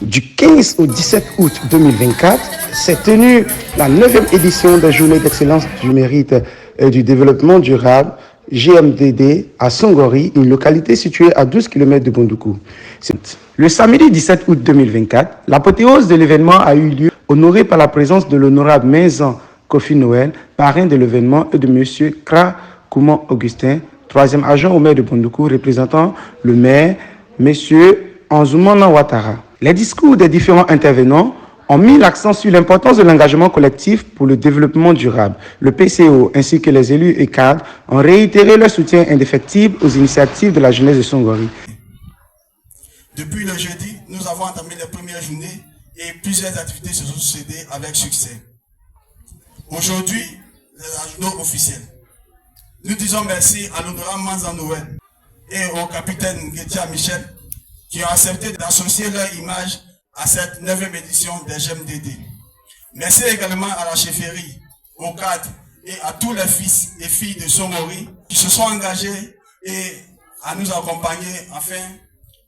Du 15 au 17 août 2024 s'est tenue la 9e édition des Journées d'excellence du mérite et du développement durable JMDD à Songori, une localité située à 12 km de Bondoukou. Le samedi 17 août 2024, l'apothéose de l'événement a eu lieu, honoré par la présence de l'honorable Maison Kofi Noël, parrain de l'événement, et de M. Kra Kouman Augustin, 3e agent au maire de Bondoukou, représentant le maire, M. Anzoumana Ouattara. Les discours des différents intervenants ont mis l'accent sur l'importance de l'engagement collectif pour le développement durable. Le PCO ainsi que les élus et cadres ont réitéré leur soutien indéfectible aux initiatives de la jeunesse de Songori. Depuis le jeudi, nous avons entamé les premières journées et plusieurs activités se sont succédées avec succès. Aujourd'hui, c'est la journée officielle. Nous disons merci à l'honorable Manzan Noël et au capitaine Guetia Michel qui ont accepté d'associer leur image à cette 9e édition des GMDD. Merci également à la chefferie, au cadre et à tous les fils et filles de Songori qui se sont engagés et à nous accompagner afin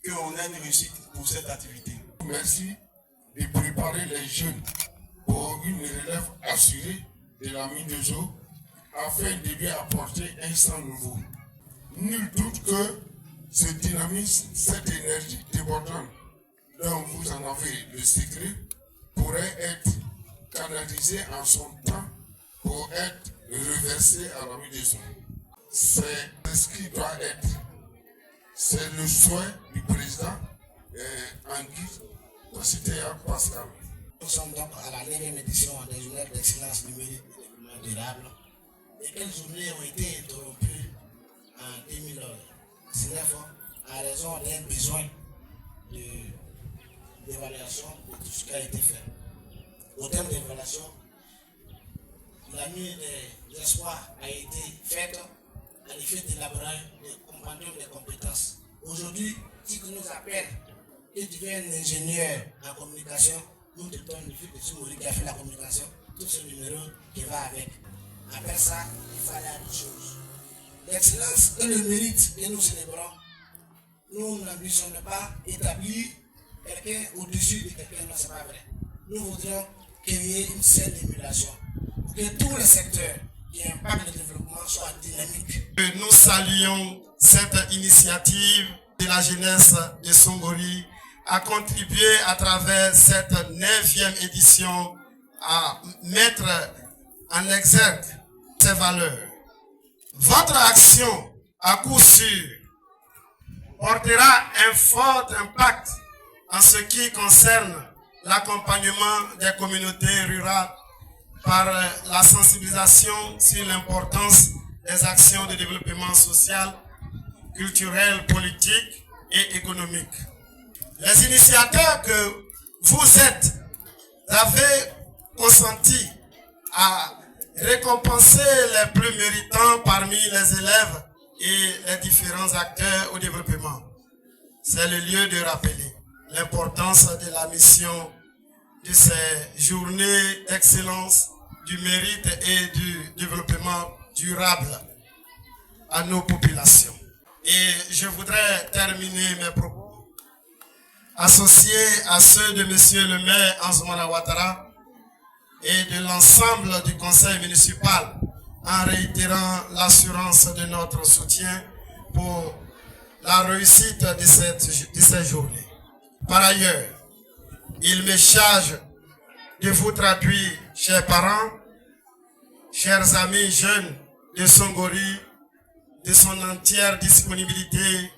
qu'on ait une réussite pour cette activité. Merci de préparer les jeunes pour une relève assurée de la mine de eau afin de lui apporter un sang nouveau. Nul doute que ce dynamisme, cette énergie débordante dont vous en avez le secret pourrait être canalisé en son temps pour être reversé à la mine de eau. C'est ce qui doit être. C'est le souhait du président Anguille Pascal. Nous sommes donc à la 9e édition des Journées d'excellence numérique et développement durable. Lesquelles journées ont été interrompues en 2019 à raison d'un besoin d'évaluation de tout ce qui a été fait. Au terme de l'évaluation, la nuit des espoirs a été faite à l'effet d'élaborer des compendiums de compétences. Aujourd'hui, si tu nous appelles et tu es un ingénieur en communication, nous te donnons le fil de Songori qui a fait la communication, tout ce numéro qui va avec. Après ça, il fallait autre chose. L'excellence et le mérite que nous célébrons, nous n'ambitionnons pas établir quelqu'un au-dessus de quelqu'un, non, ce n'est pas vrai. Nous voudrions qu'il y ait une saine émulation, pour que tous les secteurs qui impactent le développement soient dynamiques. Nous saluons cette initiative de la jeunesse de Songori à contribuer à travers cette 9e édition à mettre en exergue ces valeurs. Votre action, à coup sûr, portera un fort impact en ce qui concerne l'accompagnement des communautés rurales par la sensibilisation sur l'importance des actions de développement social, culturel, politique et économique. Les initiateurs que vous êtes avez consenti à récompenser les plus méritants parmi les élèves et les différents acteurs au développement. C'est le lieu de rappeler l'importance de la mission de ces journées d'excellence, du mérite et du développement durable à nos populations. Et je voudrais terminer mes propos associés à ceux de Monsieur le maire Anzoumana Ouattara et de l'ensemble du conseil municipal en réitérant l'assurance de notre soutien pour la réussite de cette journée. Par ailleurs, il me charge de vous traduire, chers parents, chers amis jeunes de Songori, de son entière disponibilité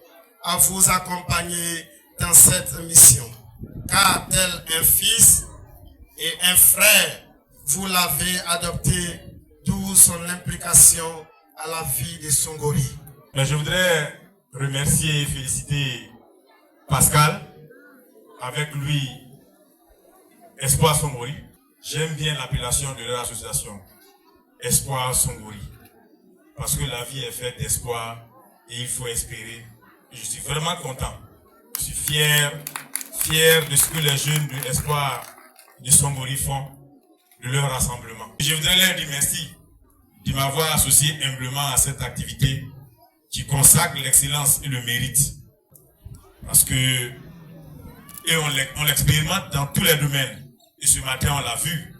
à vous accompagner dans cette mission. Car tel un fils et un frère, vous l'avez adopté, d'où son implication à la vie de Songori. Mais je voudrais remercier et féliciter Pascal, avec lui Espoir Songori. J'aime bien l'appellation de leur association, Espoir Songori, parce que la vie est faite d'espoir et il faut espérer. Et je suis vraiment content. Je suis fier de ce que les jeunes de Espoir de Songori font, de leur rassemblement. Je voudrais leur dire merci de m'avoir associé humblement à cette activité qui consacre l'excellence et le mérite. Parce que et on l'expérimente dans tous les domaines. Et ce matin, on l'a vu.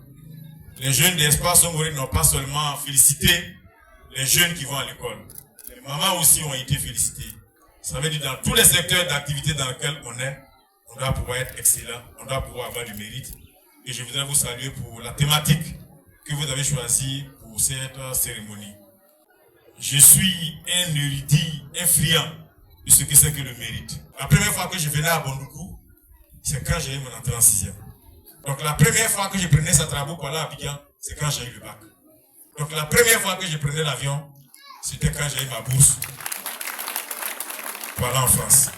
Les jeunes d'Espoir Songori n'ont pas seulement félicité les jeunes qui vont à l'école. Les mamans aussi ont été félicitées. Ça veut dire dans tous les secteurs d'activité dans lesquels on est, on doit pouvoir être excellent, on doit pouvoir avoir du mérite. Et je voudrais vous saluer pour la thématique que vous avez choisie pour cette cérémonie. Je suis un érudit, un friand de ce que c'est que le mérite. La première fois que je venais à Bondoukou, c'est quand j'ai eu mon entrée en 6e. Donc la première fois que je prenais Satrabo pour aller à Abidjan, c'est quand j'ai eu le bac. Donc la première fois que je prenais l'avion, c'était quand j'ai eu ma bourse pour aller en France.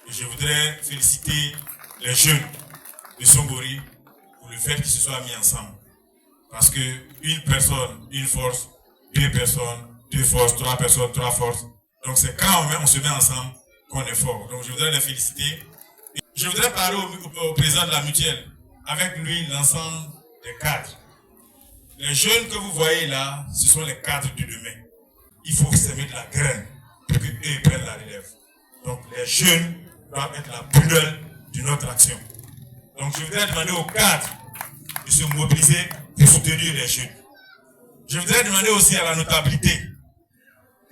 Et je voudrais féliciter les jeunes de Songori pour le fait qu'ils se soient mis ensemble. Parce que une personne, une force, deux personnes, deux forces, trois personnes, trois forces. Donc c'est quand on se met ensemble qu'on est fort. Donc je voudrais les féliciter. Et je voudrais parler au président de la mutuelle. Avec lui, l'ensemble des cadres. Les jeunes que vous voyez là, ce sont les cadres de demain. Il faut semer de la graine pour qu'eux prennent la relève. Donc les jeunes doivent être la brûle de notre action. Donc je voudrais demander aux cadres de se mobiliser pour soutenir les jeunes. Je voudrais demander aussi à la notabilité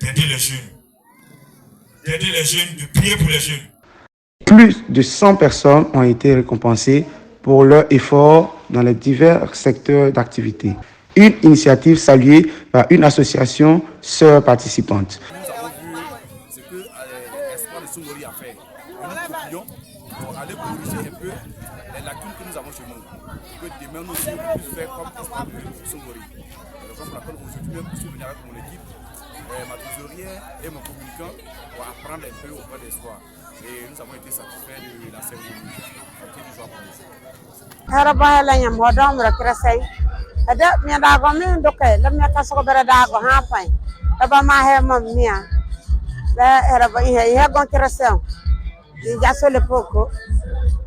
d'aider les jeunes. D'aider les jeunes, de prier pour les jeunes. Plus de 100 personnes ont été récompensées pour leur effort dans les divers secteurs d'activité. Une initiative saluée par une association sœurs participantes. Nous avons vu ce que l'Espoir de Songori a fait. Nous copions pour aller corriger un peu les lacunes que nous avons chez nous. Que demain nous aussi on puisse faire comme Espoir de Songori. C'est la raison pour laquelle aujourd'hui même je suis venu avec mon équipe, ma trésorière et mon communicant pour apprendre un peu auprès d'Espoir. Et nous avons été satisfaits de la cérémonie. ada mi da go mi do ke la mi ka so bere da go ha pa e ba ma he mo mi a la era ba he go creação e já só le pouco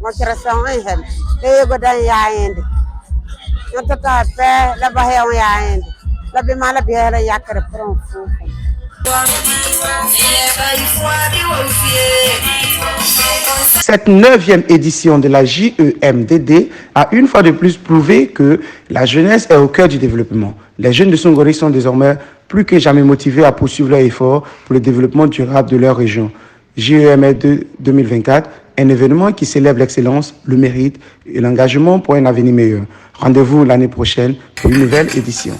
mo creação e he e go da ya ende yo to ta pe la ba he o ya ende la bi ma la bi he ya kre pron fu Cette 9e édition de la JEMDD a une fois de plus prouvé que la jeunesse est au cœur du développement. Les jeunes de Songori sont désormais plus que jamais motivés à poursuivre leurs efforts pour le développement durable de leur région. JEMDD 2024, un événement qui célèbre l'excellence, le mérite et l'engagement pour un avenir meilleur. Rendez-vous l'année prochaine pour une nouvelle édition.